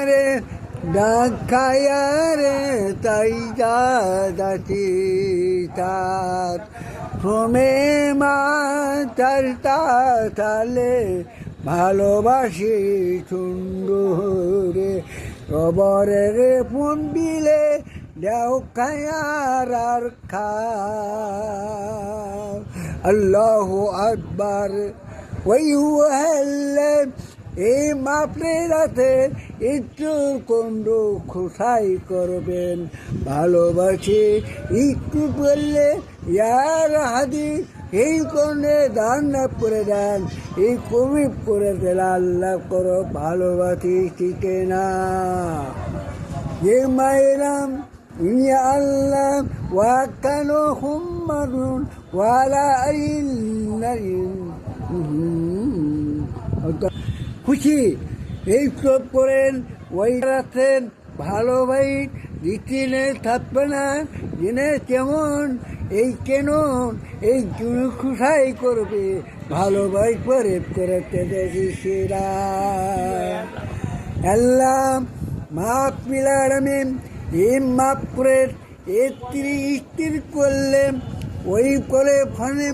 রে ডাক খায়া রে তাই যাচ্ছি তার শ্রমে মাতার তালে ভালোবাসি সুন্দরে কবরের ফোন দিলে দেও খায়ার আর খা আল্লাহু আকবার ওই হলে এই মাপড়ে একটু কন্ড খোসাই করবেন ভালোবাসি একটু বললে ইয়ার হাদি এই কোণে দান করে দেন এই কবি করে দিল আল্লাহ করো ভালোবাসি শিখে না এ মায়েরাম ইনি আল্লাহ ওয়াকানো হুম্মারুন ওয়ালা খুশি এই সব করেন ওই রাখেন ভালো ভাই দিনে থাকবে না জেনে কেমন এই কেন এই খুশাই করবে ভালো ভাই করে সেরা আল্লাহ মাপ মিলারামেন এই মাপ করে স্ত্রী করলে ওই করে ফোনে